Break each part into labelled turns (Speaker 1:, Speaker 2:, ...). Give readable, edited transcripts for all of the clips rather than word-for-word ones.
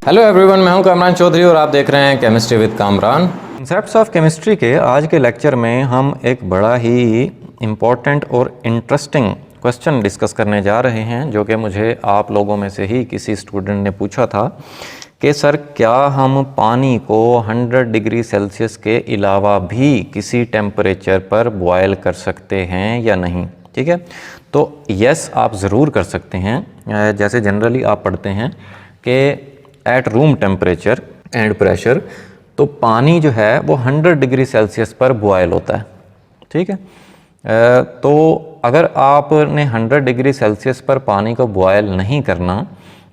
Speaker 1: Hello everyone, मैं हूं कामरान चौधरी और आप देख रहे हैं chemistry with Kamran.
Speaker 2: Concepts of chemistry के आज के लेक्चर में हम एक बड़ा ही इम्पॉर्टेंट और इंटरेस्टिंग क्वेश्चन डिस्कस करने जा रहे हैं, जो कि मुझे आप लोगों में से ही किसी स्टूडेंट ने पूछा था कि सर क्या हम पानी को 100 डिग्री सेल्सियस के अलावा भी किसी टेम्परेचर पर बॉयल कर सकते हैं या नहीं। ठीक है, तो यस आप ज़रूर कर सकते हैं। जैसे जनरली आप पढ़ते हैं कि at room temperature and pressure, तो पानी जो है वो 100 डिग्री सेल्सियस पर बॉयल होता है। ठीक है, तो अगर आपने 100 डिग्री सेल्सियस पर पानी को बॉयल नहीं करना,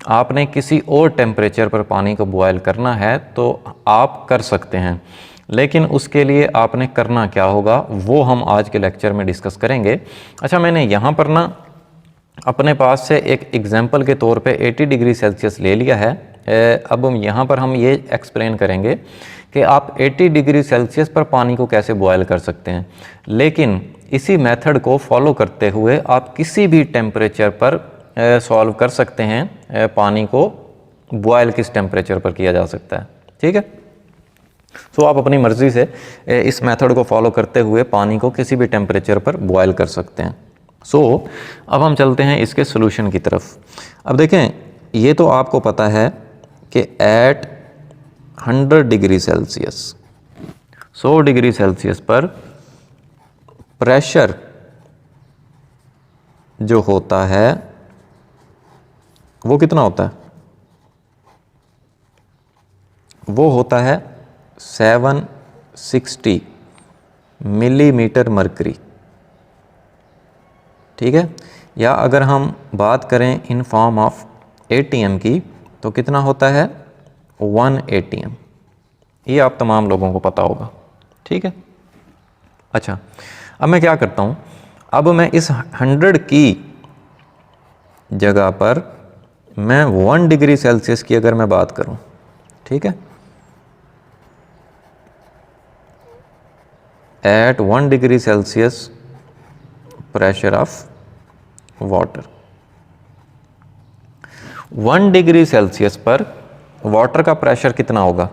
Speaker 2: आपने किसी और टेम्परेचर पर पानी को बॉयल करना है तो आप कर सकते हैं, लेकिन उसके लिए आपने करना क्या होगा वो हम आज के लेक्चर में डिस्कस करेंगे। अच्छा, मैंने यहाँ पर ना अपने पास से एक एग्जाम्पल के तौर पे 80 डिग्री सेल्सियस ले लिया है। अब यहाँ पर हम ये एक्सप्लेन करेंगे कि आप 80 डिग्री सेल्सियस पर पानी को कैसे बॉयल कर सकते हैं, लेकिन इसी मेथड को फॉलो करते हुए आप किसी भी टेम्परेचर पर सॉल्व कर सकते हैं। पानी को बॉयल किस टेम्परेचर पर किया जा सकता है। ठीक है, तो आप अपनी मर्ज़ी से इस मेथड को फॉलो करते हुए पानी को किसी भी टेम्परेचर पर बॉयल कर सकते हैं। अब हम चलते हैं इसके सोल्यूशन की तरफ। अब देखें, ये तो आपको पता है कि at 100 degree Celsius 100 degree Celsius पर प्रेशर जो होता है वो कितना होता है? वो होता है 760 मिलीमीटर मरकरी। ठीक है, या अगर हम बात करें इन फॉर्म ऑफ ATM की तो कितना होता है 1 ATM। ये आप तमाम लोगों को पता होगा। ठीक है, अच्छा अब मैं क्या करता हूँ, अब मैं इस 100 की जगह पर मैं 1 डिग्री सेल्सियस की अगर मैं बात करूँ, ठीक है, at 1 degree Celsius pressure of water, 1 degree Celsius पर वाटर का प्रेशर कितना होगा?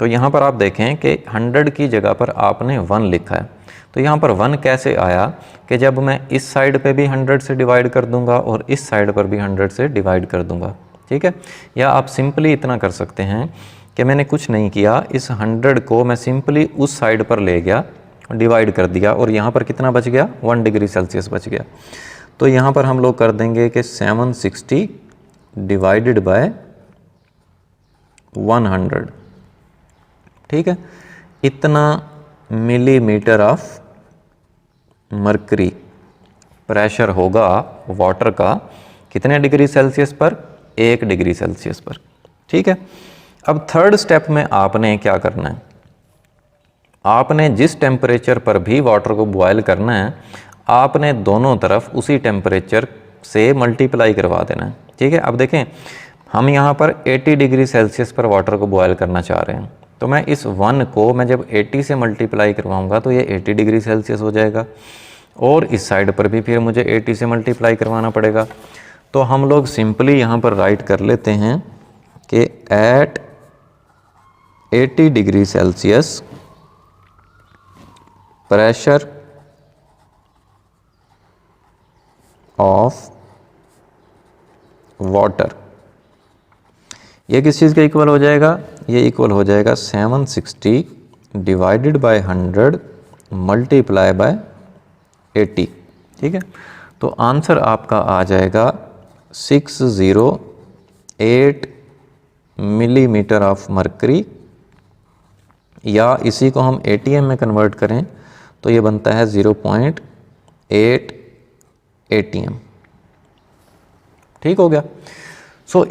Speaker 2: तो यहाँ पर आप देखें कि 100 की जगह पर आपने 1 लिखा है, तो यहाँ पर 1 कैसे आया कि जब मैं इस साइड पे भी 100 से डिवाइड कर दूंगा और इस साइड पर भी 100 से डिवाइड कर दूंगा। ठीक है, या आप सिंपली इतना कर सकते हैं कि मैंने कुछ नहीं किया, इस 100 को मैं सिंपली उस साइड पर ले गया, डिवाइड कर दिया और यहाँ पर कितना बच गया? 1 डिग्री सेल्सियस बच गया। तो यहाँ पर हम लोग कर देंगे कि 760 डिवाइडेड बाय 100। ठीक है, इतना मिलीमीटर ऑफ मरकरी प्रेशर होगा वाटर का कितने डिग्री सेल्सियस पर? 1 डिग्री सेल्सियस पर। ठीक है, अब थर्ड स्टेप में आपने क्या करना है, आपने जिस टेम्परेचर पर भी वाटर को बॉयल करना है, आपने दोनों तरफ उसी टेम्परेचर से मल्टीप्लाई करवा देना है। ठीक है, अब देखें हम यहाँ पर 80 डिग्री सेल्सियस पर वाटर को बॉयल करना चाह रहे हैं, तो मैं इस 1 को मैं जब 80 से मल्टीप्लाई करवाऊँगा तो ये 80 डिग्री सेल्सियस हो जाएगा, और इस साइड पर भी फिर मुझे 80 से मल्टीप्लाई करवाना पड़ेगा। तो हम लोग सिंपली यहाँ पर राइट कर लेते हैं कि at 80 degree Celsius pressure of water, ये किस चीज़ का इक्वल हो जाएगा? ये इक्वल हो जाएगा 760 डिवाइडेड बाय 100 मल्टीप्लाई बाय 80। ठीक है, तो आंसर आपका आ जाएगा 608 मिलीमीटर ऑफ मरकरी, या इसी को हम ATM में कन्वर्ट करें तो ये बनता है 0.8 ATM। ठीक हो गया।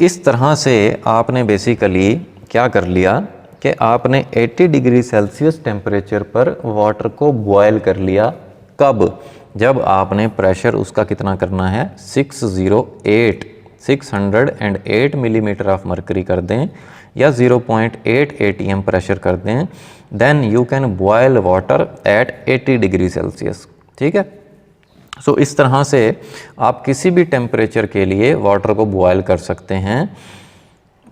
Speaker 2: इस तरह से आपने बेसिकली क्या कर लिया कि आपने 80 डिग्री सेल्सियस टेम्परेचर पर वाटर को बॉयल कर लिया। कब? जब आपने प्रेशर उसका कितना करना है? 608 मिलीमीटर ऑफ मरकरी कर दें या 0.8 ATM प्रेशर कर दें, then you can boil water at 80 degree Celsius. ठीक है, इस तरह से आप किसी भी टेम्परेचर के लिए वाटर को बॉयल कर सकते हैं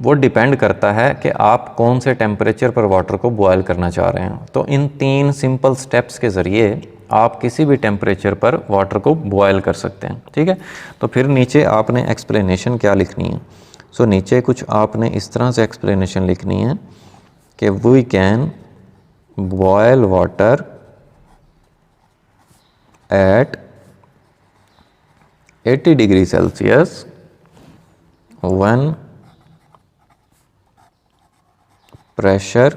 Speaker 2: वो डिपेंड करता है कि आप कौन से टेम्परेचर पर वाटर को बॉयल करना चाह रहे हैं। तो इन 3 सिंपल स्टेप्स के ज़रिए आप किसी भी टेम्परेचर पर वाटर को बॉयल कर सकते हैं, ठीक है। तो फिर नीचे आपने एक्सप्लेनेशन क्या लिखनी है। सो नीचे कुछ आपने इस तरह से एक्सप्लेनेशन लिखनी है कि we can boil water at 80 degree Celsius when pressure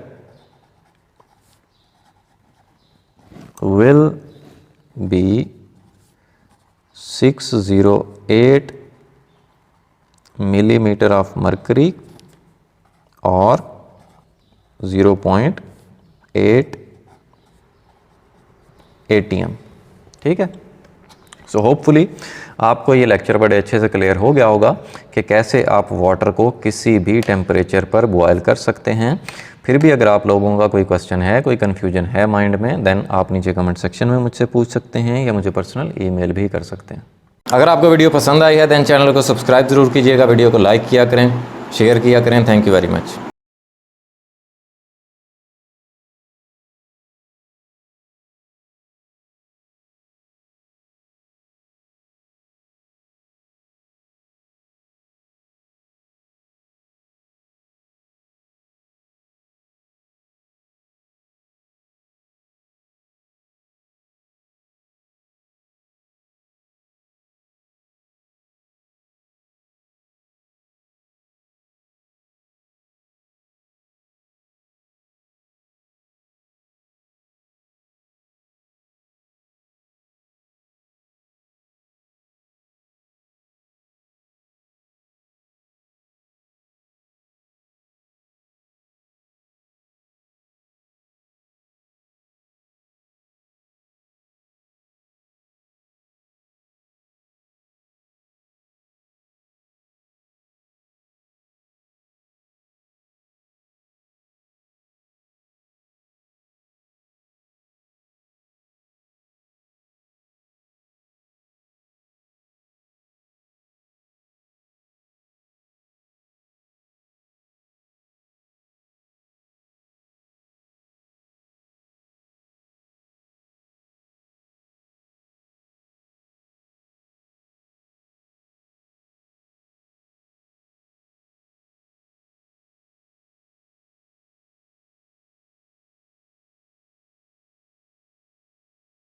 Speaker 2: will be 608 millimeter of mercury or 0.8 atm, ठीक है। सो होपफुली आपको ये लेक्चर बड़े अच्छे से क्लियर हो गया होगा कि कैसे आप वाटर को किसी भी टेम्परेचर पर बॉयल कर सकते हैं। फिर भी अगर आप लोगों का कोई क्वेश्चन है, कोई कन्फ्यूजन है माइंड में, देन आप नीचे कमेंट सेक्शन में मुझसे पूछ सकते हैं या मुझे पर्सनल ईमेल भी कर सकते हैं।
Speaker 1: अगर आपको वीडियो पसंद आई है देन चैनल को सब्सक्राइब ज़रूर कीजिएगा, वीडियो को लाइक किया करें, शेयर किया करें। Thank you very much.